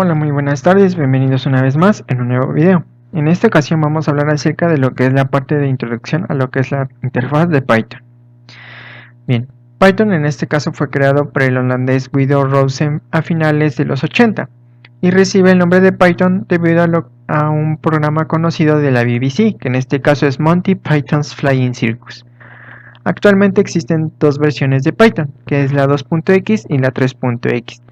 Hola, muy buenas tardes, bienvenidos una vez más en un nuevo video. En esta ocasión vamos a hablar acerca de lo que es la parte de introducción a lo que es la interfaz de Python. Bien, Python en este caso fue creado por el holandés Guido Rousem a finales de los 80 y recibe el nombre de Python debido a un programa conocido de la BBC, que en este caso es Monty Python's Flying Circus. Actualmente existen dos versiones de Python, que es la 2.x y la 3.x.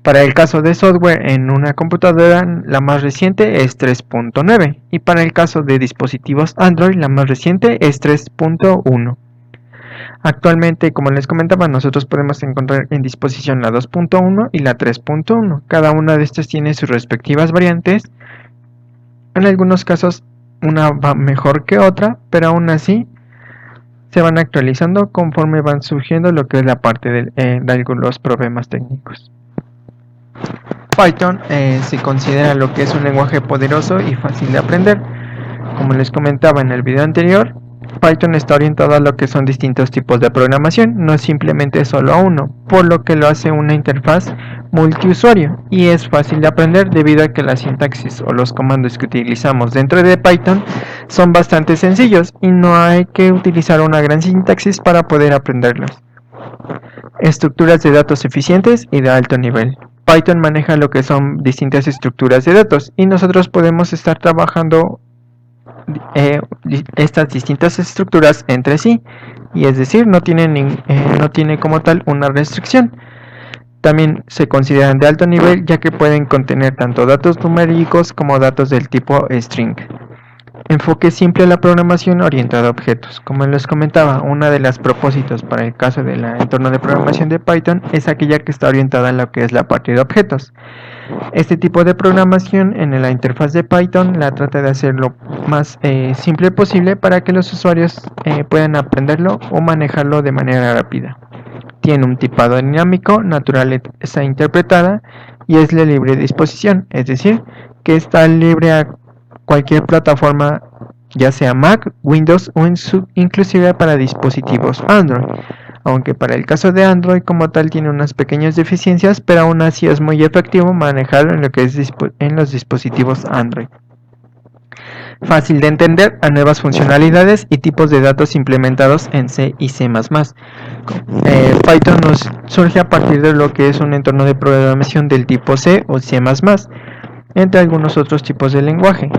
Para el caso de software en una computadora, la más reciente es 3.9 y para el caso de dispositivos Android, la más reciente es 3.1. Actualmente, como les comentaba, nosotros podemos encontrar en disposición la 2.1 y la 3.1. Cada una de estas tiene sus respectivas variantes. En algunos casos, una va mejor que otra, pero aún así se van actualizando conforme van surgiendo lo que es la parte de algunos problemas técnicos. Python se considera lo que es un lenguaje poderoso y fácil de aprender. Como les comentaba en el video anterior, Python está orientado a lo que son distintos tipos de programación, no simplemente solo a uno, por lo que lo hace una interfaz multiusuario y es fácil de aprender debido a que la sintaxis o los comandos que utilizamos dentro de Python son bastante sencillos y no hay que utilizar una gran sintaxis para poder aprenderlos. Estructuras de datos eficientes y de alto nivel. Python maneja lo que son distintas estructuras de datos y nosotros podemos estar trabajando estas distintas estructuras entre sí, y es decir, no tiene como tal una restricción. También se consideran de alto nivel ya que pueden contener tanto datos numéricos como datos del tipo string. Enfoque simple a la programación orientada a objetos. Como les comentaba, una de las propósitos para el caso del entorno de programación de Python es aquella que está orientada a lo que es la parte de objetos. Este tipo de programación en la interfaz de Python la trata de hacer lo más simple posible para que los usuarios puedan aprenderlo o manejarlo de manera rápida. Tiene un tipado dinámico, naturaleza interpretada y es de libre disposición, es decir, que está libre a cualquier plataforma, ya sea Mac, Windows o inclusive para dispositivos Android, aunque para el caso de Android como tal tiene unas pequeñas deficiencias, pero aún así es muy efectivo manejarlo en lo que es en los dispositivos Android. Fácil de entender a nuevas funcionalidades y tipos de datos implementados en C y C++. Python nos surge a partir de lo que es un entorno de programación del tipo C o C++, entre algunos otros tipos de lenguaje.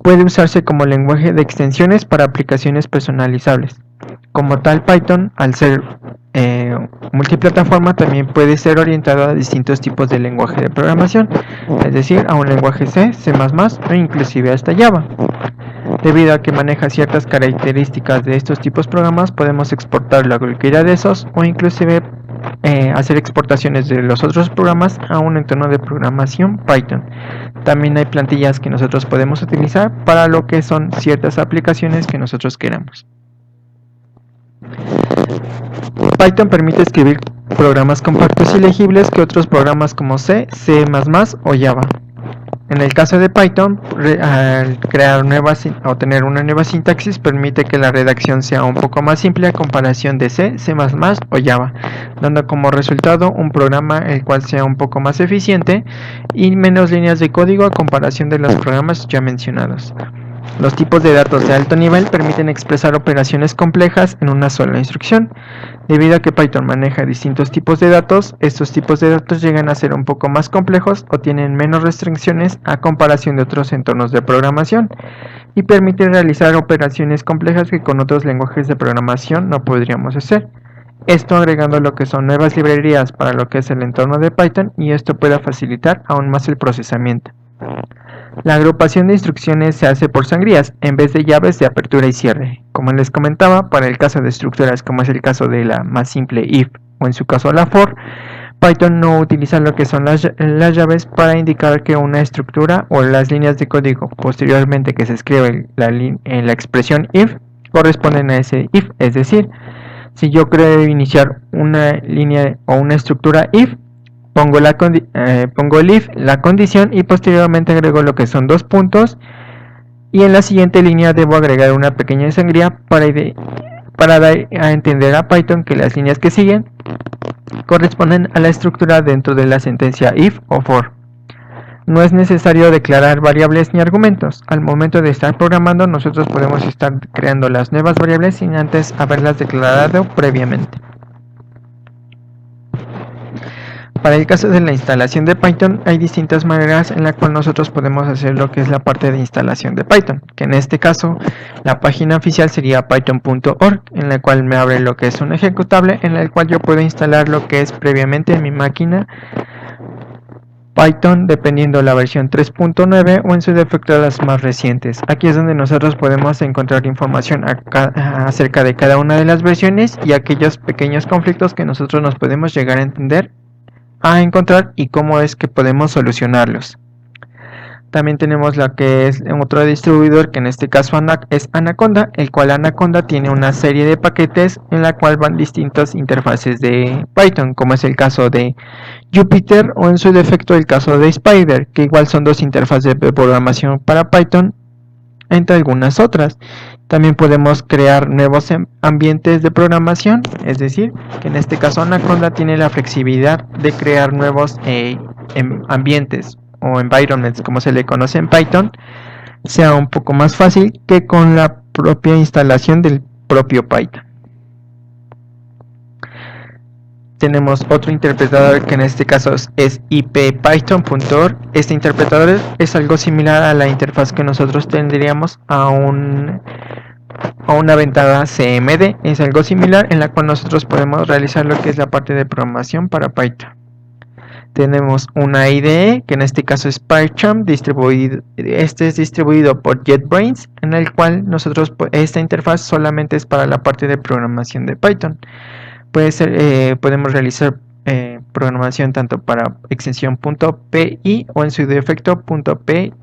Puede usarse como lenguaje de extensiones para aplicaciones personalizables. Como tal, Python, al ser multiplataforma, también puede ser orientado a distintos tipos de lenguaje de programación, es decir, a un lenguaje C, C++ o inclusive hasta Java. Debido a que maneja ciertas características de estos tipos de programas, podemos exportarlo a cualquiera de esos o inclusive hacer exportaciones de los otros programas a un entorno de programación Python. También hay plantillas que nosotros podemos utilizar para lo que son ciertas aplicaciones que nosotros queramos. Python permite escribir programas compactos y legibles que otros programas como C, C++ o Java. En el caso de Python, al crear o tener una nueva sintaxis permite que la redacción sea un poco más simple a comparación de C, C++ o Java, dando como resultado un programa el cual sea un poco más eficiente y menos líneas de código a comparación de los programas ya mencionados. Los tipos de datos de alto nivel permiten expresar operaciones complejas en una sola instrucción. Debido a que Python maneja distintos tipos de datos, estos tipos de datos llegan a ser un poco más complejos o tienen menos restricciones a comparación de otros entornos de programación y permiten realizar operaciones complejas que con otros lenguajes de programación no podríamos hacer. Esto agregando lo que son nuevas librerías para lo que es el entorno de Python y esto pueda facilitar aún más el procesamiento. La agrupación de instrucciones se hace por sangrías en vez de llaves de apertura y cierre. Como les comentaba, para el caso de estructuras como es el caso de la más simple if o en su caso la for, Python no utiliza lo que son las llaves para indicar que una estructura o las líneas de código posteriormente que se escribe en la expresión if corresponden a ese if, es decir, si yo quiero iniciar una línea o una estructura if, pongo el if, la condición y posteriormente agrego lo que son dos puntos y en la siguiente línea debo agregar una pequeña sangría para dar a entender a Python que las líneas que siguen corresponden a la estructura dentro de la sentencia if o for. No es necesario declarar variables ni argumentos. Al momento de estar programando, nosotros podemos estar creando las nuevas variables sin antes haberlas declarado previamente. Para el caso de la instalación de Python, hay distintas maneras en la cual nosotros podemos hacer lo que es la parte de instalación de Python, que en este caso la página oficial sería python.org, en la cual me abre lo que es un ejecutable, en el cual yo puedo instalar lo que es previamente en mi máquina Python, dependiendo la versión 3.9 o en su defecto las más recientes. Aquí es donde nosotros podemos encontrar información acerca de cada una de las versiones y aquellos pequeños conflictos que nosotros nos podemos llegar a encontrar y cómo es que podemos solucionarlos. También tenemos lo que es otro distribuidor, que en este caso es Anaconda, el cual Anaconda tiene una serie de paquetes en la cual van distintas interfaces de Python, como es el caso de Jupyter o en su defecto el caso de Spider, que igual son dos interfaces de programación para Python, entre algunas otras. También podemos crear nuevos ambientes de programación, es decir, que en este caso Anaconda tiene la flexibilidad de crear nuevos ambientes o environments, como se le conoce en Python, sea un poco más fácil que con la propia instalación del propio Python. Tenemos otro interpretador que en este caso es ipython.org. Este interpretador es algo similar a la interfaz que nosotros tendríamos a una ventana CMD. Es algo similar en la cual nosotros podemos realizar lo que es la parte de programación para Python. Tenemos una IDE que en este caso es PyCharm, este es distribuido por JetBrains, en el cual nosotros esta interfaz solamente es para la parte de programación de Python. Podemos realizar programación tanto para extensión .py o en su defecto .pnb.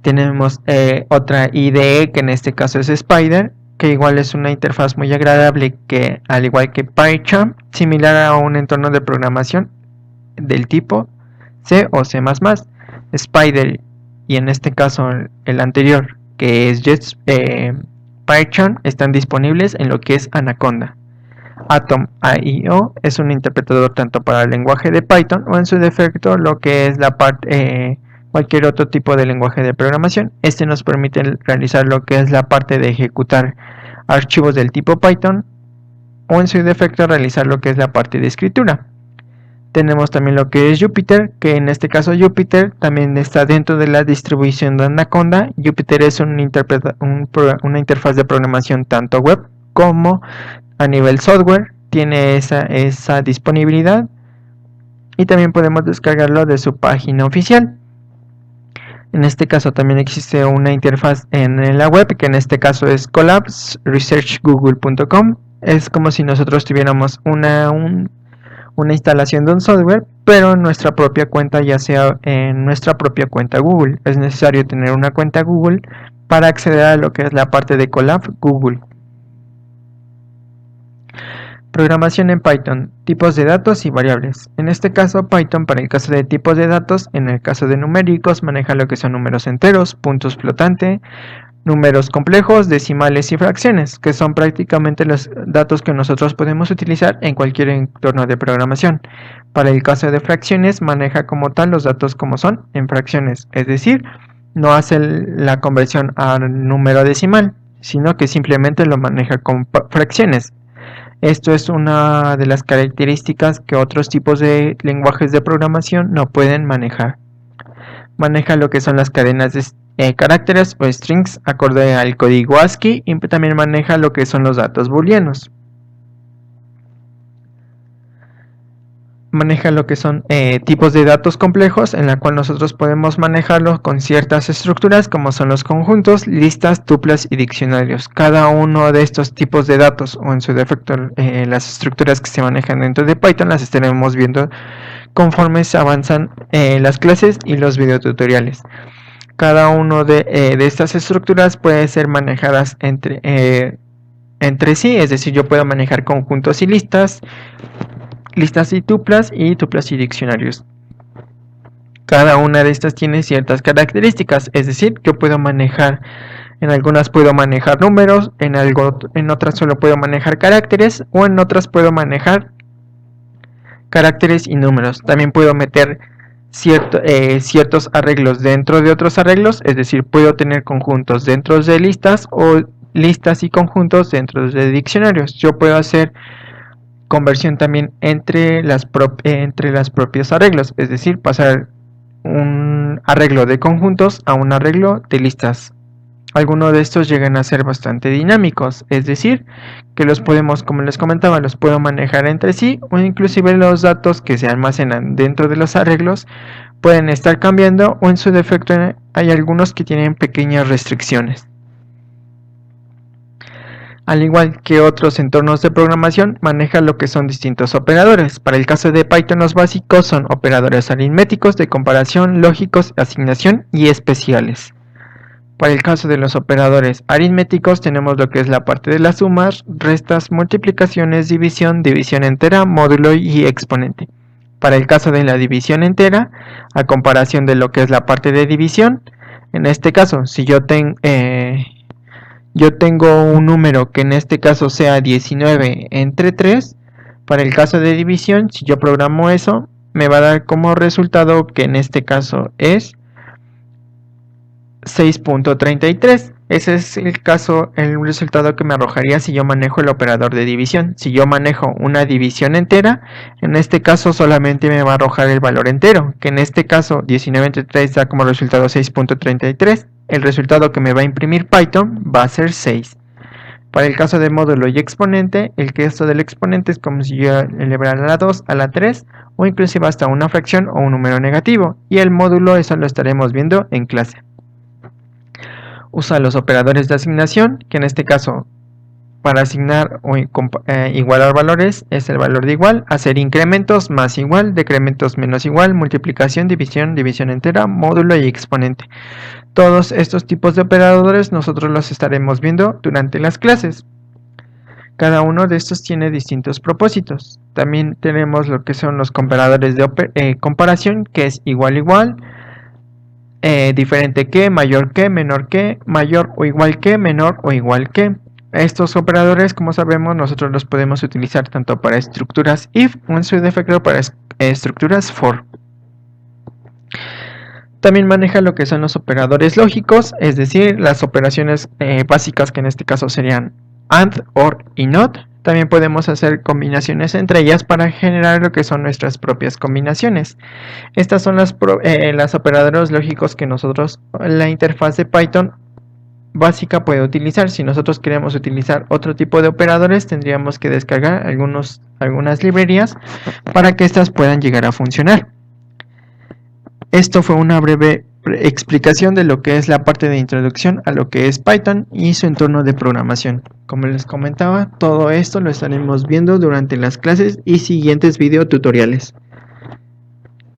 Tenemos otra IDE que en este caso es Spider, que igual es una interfaz muy agradable, que al igual que PyCharm, similar a un entorno de programación del tipo C o C++. Spider y en este caso el anterior, que es PyCharm, están disponibles en lo que es Anaconda. Atom.io es un interpretador tanto para el lenguaje de Python o en su defecto lo que es la parte cualquier otro tipo de lenguaje de programación. Este nos permite realizar lo que es la parte de ejecutar archivos del tipo Python o en su defecto realizar lo que es la parte de escritura. Tenemos también lo que es Jupyter, que en este caso Jupyter también está dentro de la distribución de Anaconda. Jupyter es una interfaz de programación tanto web como a nivel software. Tiene esa disponibilidad y también podemos descargarlo de su página oficial. En este caso también existe una interfaz en la web, que en este caso es collabs.researchgoogle.com. Es como si nosotros tuviéramos una instalación de un software, pero en nuestra propia cuenta, ya sea en nuestra propia cuenta Google. Es necesario tener una cuenta Google para acceder a lo que es la parte de Colab Google. Programación en Python, tipos de datos y variables. En este caso, Python para el caso de tipos de datos, en el caso de numéricos, maneja lo que son números enteros, puntos flotantes, números complejos, decimales y fracciones, que son prácticamente los datos que nosotros podemos utilizar en cualquier entorno de programación. Para el caso de fracciones, maneja como tal los datos como son en fracciones, es decir, no hace la conversión a número decimal, sino que simplemente lo maneja con fracciones. Esto es una de las características que otros tipos de lenguajes de programación no pueden manejar. Maneja lo que son las cadenas de caracteres o strings acorde al código ASCII y también maneja lo que son los datos booleanos. Maneja lo que son tipos de datos complejos, en la cual nosotros podemos manejarlos con ciertas estructuras como son los conjuntos, listas, tuplas y diccionarios. Cada uno de estos tipos de datos o en su defecto las estructuras que se manejan dentro de Python las estaremos viendo conforme se avanzan las clases y los videotutoriales. Cada uno de estas estructuras puede ser manejadas entre sí, es decir, yo puedo manejar conjuntos y listas y tuplas y diccionarios. Cada una de estas tiene ciertas características, es decir, yo puedo manejar, en algunas puedo manejar números, en otras solo puedo manejar caracteres o en otras puedo manejar caracteres y números. También puedo meter ciertos arreglos dentro de otros arreglos, es decir, puedo tener conjuntos dentro de listas o listas y conjuntos dentro de diccionarios. Yo puedo hacer conversión también entre los propios arreglos, es decir, pasar un arreglo de conjuntos a un arreglo de listas. Algunos de estos llegan a ser bastante dinámicos, es decir, que los podemos, como les comentaba, los puedo manejar entre sí, o inclusive los datos que se almacenan dentro de los arreglos pueden estar cambiando, o en su defecto hay algunos que tienen pequeñas restricciones. Al igual que otros entornos de programación, maneja lo que son distintos operadores. Para el caso de Python, los básicos son operadores aritméticos, de comparación, lógicos, asignación y especiales. Para el caso de los operadores aritméticos, tenemos lo que es la parte de las sumas, restas, multiplicaciones, división, división entera, módulo y exponente. Para el caso de la división entera, a comparación de lo que es la parte de división, en este caso, si yo tengo un número que en este caso sea 19 entre 3, para el caso de división, si yo programo eso, me va a dar como resultado que en este caso es 6.33. Ese es el resultado que me arrojaría si yo manejo el operador de división. Si yo manejo una división entera, en este caso solamente me va a arrojar el valor entero, que en este caso 19 entre 3 da como resultado 6.33. El resultado que me va a imprimir Python va a ser 6. Para el caso de módulo y exponente, el caso del exponente es como si yo elevara a la 2, a la 3 o inclusive hasta una fracción o un número negativo. Y el módulo, eso lo estaremos viendo en clase. Usa los operadores de asignación, que en este caso para asignar o igualar valores es el valor de igual, hacer incrementos más igual, decrementos menos igual, multiplicación, división, división entera, módulo y exponente. Todos estos tipos de operadores nosotros los estaremos viendo durante las clases. Cada uno de estos tiene distintos propósitos. También tenemos lo que son los comparadores de comparación, que es igual igual, diferente que, mayor que, menor que, mayor o igual que, menor o igual que. Estos operadores, como sabemos, nosotros los podemos utilizar tanto para estructuras if o en su defecto para estructuras for. También maneja lo que son los operadores lógicos, es decir, las operaciones básicas que en este caso serían AND, OR y NOT. También podemos hacer combinaciones entre ellas para generar lo que son nuestras propias combinaciones. Estas son las operadores lógicos que nosotros, la interfaz de Python básica, puede utilizar. Si nosotros queremos utilizar otro tipo de operadores, tendríamos que descargar algunas librerías para que estas puedan llegar a funcionar. Esto fue una breve explicación de lo que es la parte de introducción a lo que es Python y su entorno de programación. Como les comentaba, todo esto lo estaremos viendo durante las clases y siguientes videotutoriales.